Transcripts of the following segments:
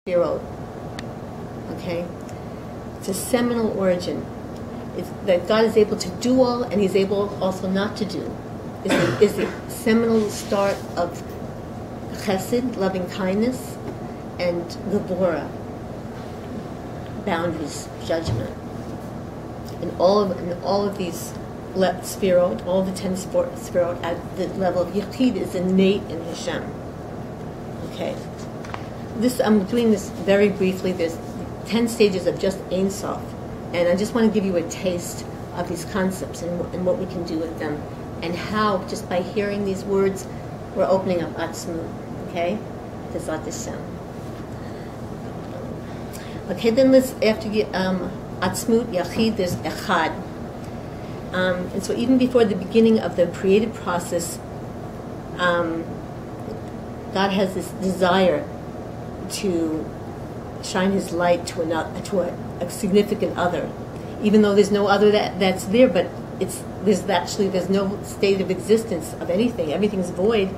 Sefirot. Okay? It's a seminal origin. It's that God is able to do all, and He's able also not to do. Is the seminal start of Chesed, loving kindness, and Gevurah, boundaries, judgment. And all of these Sefirot, all the 10 Sefirot at the level of Yechid is innate in Hashem. Okay. I'm doing this very briefly. There's 10 stages of just Ein Sof, and I just want to give you a taste of these concepts and what we can do with them, and how just by hearing these words we're opening up Atzmut. Okay, Bezat Hashem. Okay, then let's after Atzmut Yachid, there's Echad, and so even before the beginning of the creative process, God has this desire to shine His light to a significant other, even though there's no other that's there. But there's no state of existence of anything. Everything's void.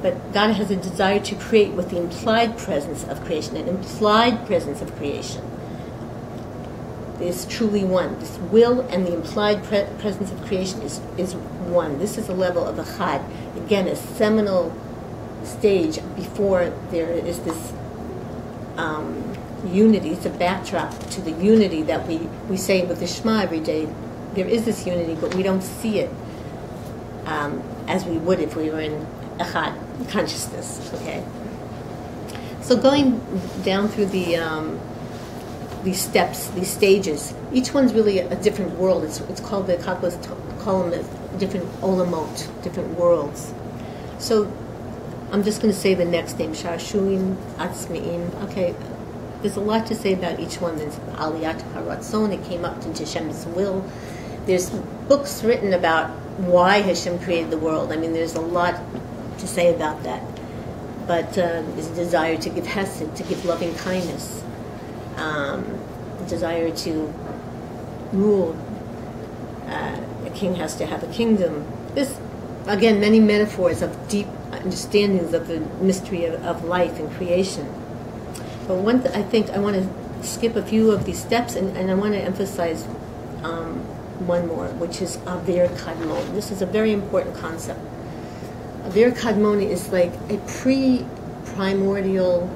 But God has a desire to create with the implied presence of creation, an implied presence of creation. Is truly one. This will and the implied presence of creation is one. This is a level of Echad. Again, a seminal stage before there is this unity. It's a backdrop to the unity that we say with the Shema every day. There is this unity, but we don't see it as we would if we were in Echad consciousness. Okay. So going down through these steps, these stages, each one's really a different world. It's called, the Kabbalists call them different olamot, different worlds. So I'm just going to say the next name, Shashuim, Atzmiim. Okay, there's a lot to say about each one. There's Aliyat HaRatzon, it came up into Hashem's will. There's books written about why Hashem created the world. I mean, there's a lot to say about that. But there's a desire to give Hesed, to give loving kindness, a desire to rule. A king has to have a kingdom. There's, again, many metaphors of deep understandings of the mystery of life and creation. But I think I want to skip a few of these steps, and I want to emphasize one more, which is Avir Kadmon. This is a very important concept. Avir Kadmon is like a pre-primordial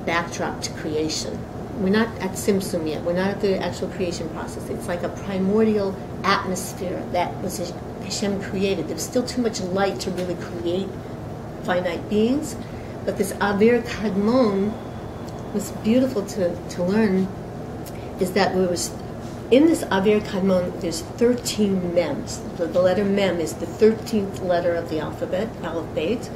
backdrop to creation. We're not at Tzimtzum yet. We're not at the actual creation process. It's like a primordial atmosphere that was Hashem created. There's still too much light to really create finite beings, but this Avir Kadmon, what's beautiful to learn is that in this Avir Kadmon, there's 13 mems. The letter mem is the 13th letter of the alphabet, Aleph Bet,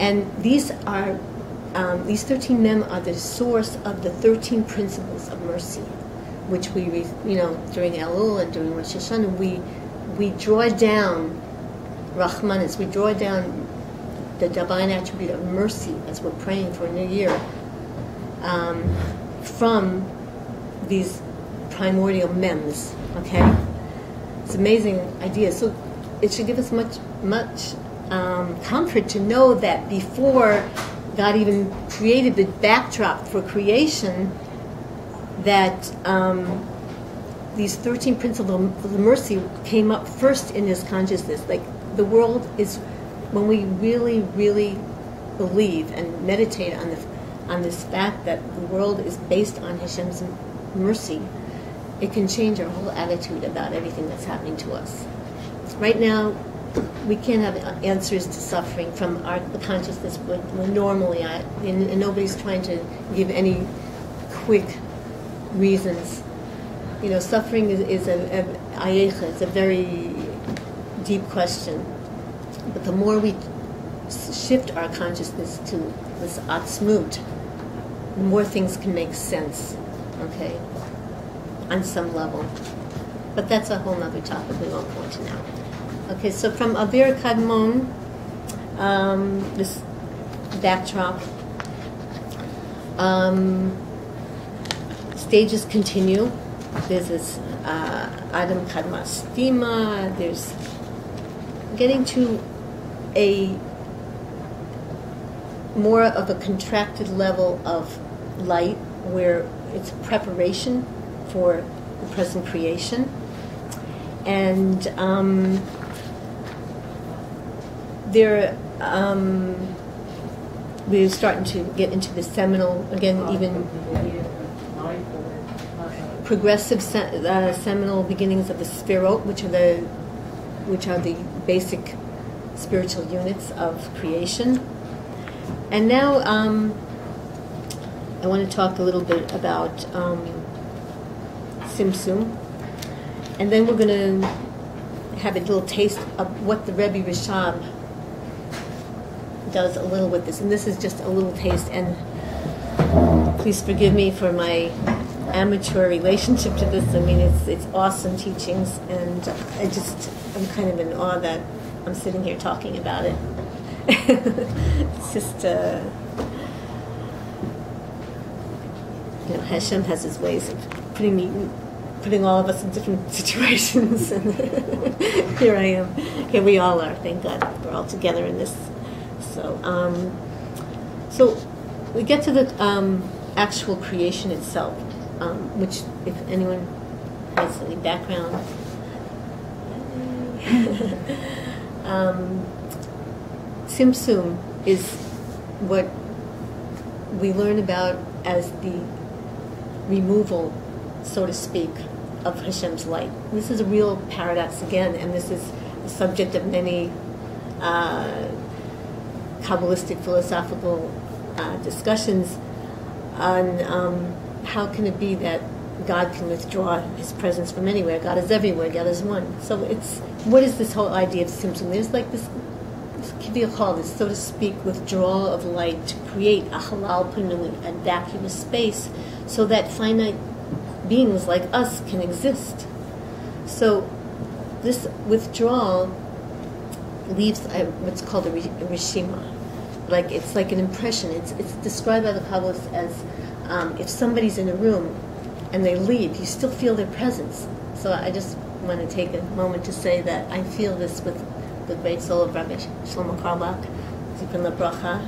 and these 13 mem are the source of the 13 principles of mercy, which we during Elul and during Rosh Hashanah we draw down Rahmanis, we draw down the divine attribute of mercy as we're praying for a new year, from these primordial mems. Okay, it's an amazing idea. So it should give us much comfort to know that before God even created the backdrop for creation, that these 13 principles of mercy came up first in His consciousness. Like the world is, when we really, really believe and meditate on this fact that the world is based on Hashem's mercy, it can change our whole attitude about everything that's happening to us. Right now, we can't have answers to suffering from the consciousness we're normally at, and nobody's trying to give any quick reasons. Suffering is it's a very deep question. But the more we shift our consciousness to this Atzmut, the more things can make sense, okay, on some level. But that's a whole other topic we won't go into now. Okay, so from Avir Kadmon, this backdrop, stages continue. There's this Adam Kadma Stima, there's getting to a more of a contracted level of light where it's preparation for the present creation. And we're starting to get into the seminal, again, even progressive seminal beginnings of the Sefirot, which are the basic spiritual units of creation. And now I want to talk a little bit about Tzimtzum, and then we're going to have a little taste of what the Rebbe Rashab does a little with this. And this is just a little taste, and please forgive me for my amateur relationship to this. I mean, it's awesome teachings, and I'm kind of in awe that I'm sitting here talking about it. It's just, Hashem has his ways of putting all of us in different situations, and here I am. Here we all are. Thank God we're all together in this. So we get to the actual creation itself, which, if anyone has any background, Tzimtzum is what we learn about as the removal, so to speak, of Hashem's light. This is a real paradox again, and this is the subject of many Kabbalistic philosophical discussions on how can it be that God can withdraw his presence from anywhere. God is everywhere. God is one. So what is this whole idea of Tzimtzum? There's like this kiviyachol, this, so to speak, withdrawal of light to create a halal panui, a vacuous space, so that finite beings like us can exist. So this withdrawal leaves what's called a rishima. Like, it's like an impression. It's described by the Kabbalists as if somebody's in a room and they leave, you still feel their presence. So I just want to take a moment to say that I feel this with the great soul of Rabbi Shlomo Carlebach, Zikron Lebracha,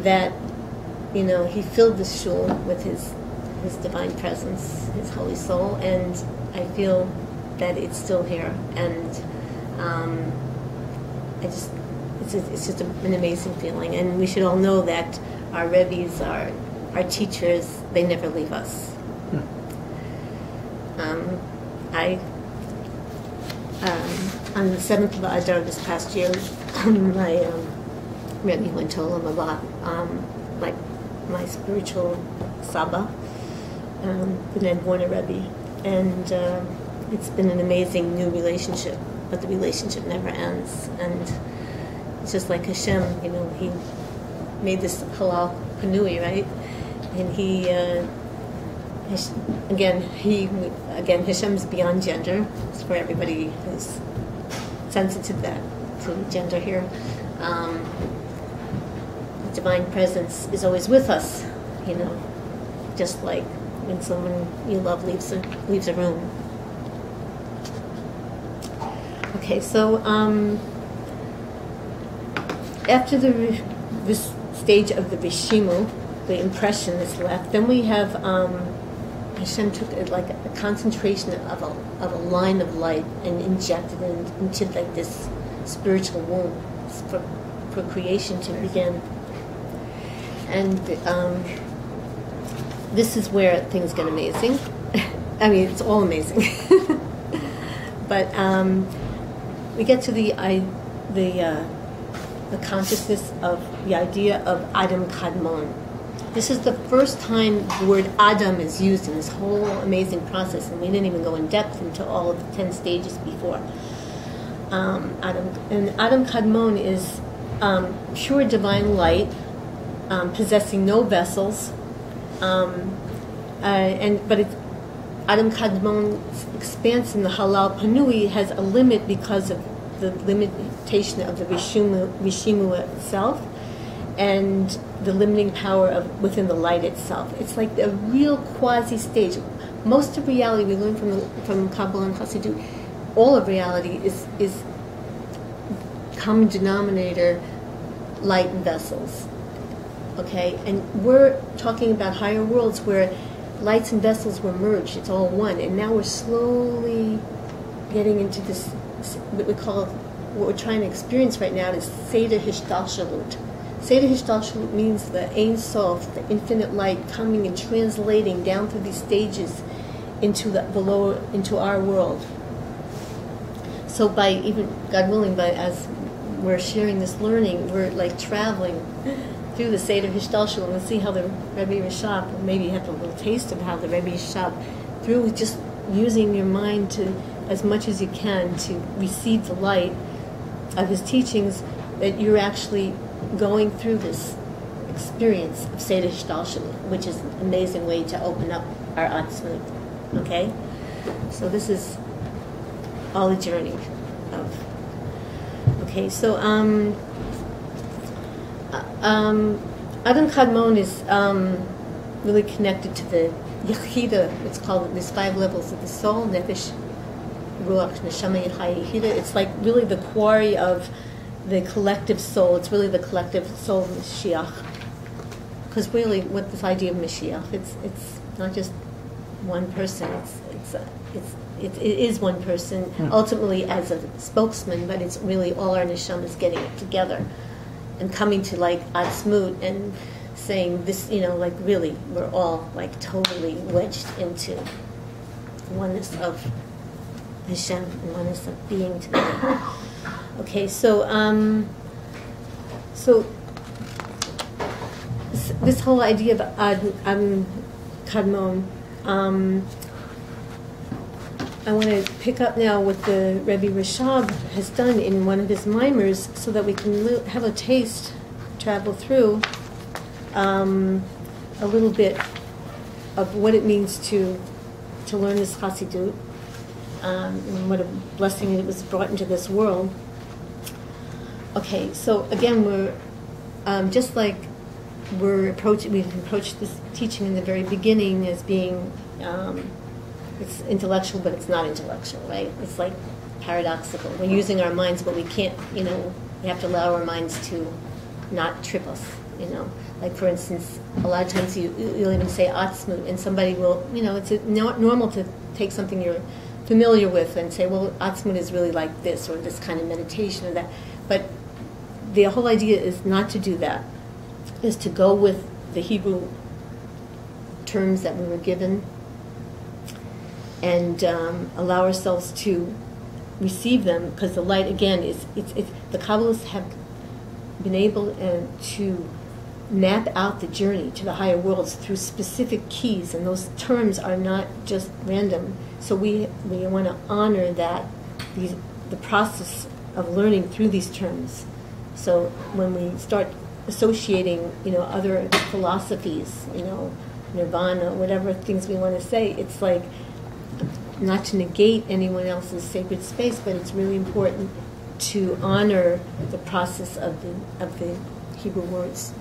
that, he filled this shul with his divine presence, his holy soul, and I feel that it's still here. And it's just an amazing feeling. And we should all know that our Rebbes, our teachers, they never leave us. On the 7th of Adar this past year, my Rebbe went to Olam Haba, my spiritual Saba, the Ned Warner Rebbe, and it's been an amazing new relationship, but the relationship never ends. And it's just like Hashem, he made this halal panui, right? And Hashem's beyond gender. It's for everybody who's sensitive to gender here. The divine presence is always with us, just like when someone you love leaves a room. Okay, so after this stage of the Rishimu, the impression that's left, then we have Hashem took a concentration of a line of light and injected it into like this spiritual womb for creation to begin. And this is where things get amazing. I mean, it's all amazing. But we get to the consciousness of the idea of Adam Kadmon. This is the first time the word Adam is used in this whole amazing process, and we didn't even go in depth into all of the 10 stages before. Adam Kadmon is pure divine light, possessing no vessels, but Adam Kadmon's expanse in the Halal Panui has a limit because of the limitation of the Rishimu itself, and the limiting power within the light itself. It's like a real quasi-stage. Most of reality we learn from Kabbalah and Chassidut, all of reality is common denominator, light and vessels. Okay, and we're talking about higher worlds where lights and vessels were merged. It's all one, and now we're slowly getting into this, what we call, what we're trying to experience right now is Seder Hishtalshalut. Seder Hishtalshalut means the Ein Sof, the infinite light, coming and translating down through these stages into the lower, into our world. So by even, God willing, by as we're sharing this learning, we're like traveling through the Seder Hishtalshalut and see how the Rebbe Rashab, maybe you have a little taste of how the Rebbe Rashab, through just using your mind to, as much as you can, to receive the light of his teachings, that you're actually going through this experience of Seder Hishtalshalut, which is an amazing way to open up our Atzmut. Okay? So this is all a journey of. Okay, so Adam Kadmon is really connected to the Yechida. It's called, there's 5 levels of the soul: Nefesh, Ruach, Neshama, Yechida, Yechida. It's like really the quarry of the collective soul. It's really the collective soul of Mashiach. Because really, what this idea of Mashiach, it's not just one person. It is one person, ultimately as a spokesman, but it's really all our neshamas getting it together and coming to like Atzmut and saying this, like really, we're all like totally wedged into oneness of Hashem and oneness of being together. Okay, so this whole idea of Adam Kadmon, I want to pick up now what the Rebbe Rashab has done in one of his mimers, so that we can have a taste, travel through a little bit of what it means to learn this Chassidut, and what a blessing it was brought into this world. Okay, so again, we're just like we've approached this teaching in the very beginning as being. It's intellectual, but it's not intellectual, right? It's like paradoxical. We're using our minds, but we can't, we have to allow our minds to not trip us, Like, for instance, a lot of times you'll even say Atzmut, and somebody will, it's normal to take something you're familiar with and say, well, Atzmut is really like this, or this kind of meditation, or that. But the whole idea is not to do that, is to go with the Hebrew terms that we were given, and allow ourselves to receive them, because the light, again, is the Kabbalists have been able to map out the journey to the higher worlds through specific keys, and those terms are not just random. So we want to honor that, the process of learning through these terms. So when we start associating, other philosophies, nirvana, whatever things we want to say, it's like, not to negate anyone else's sacred space, but it's really important to honor the process of the Hebrew words.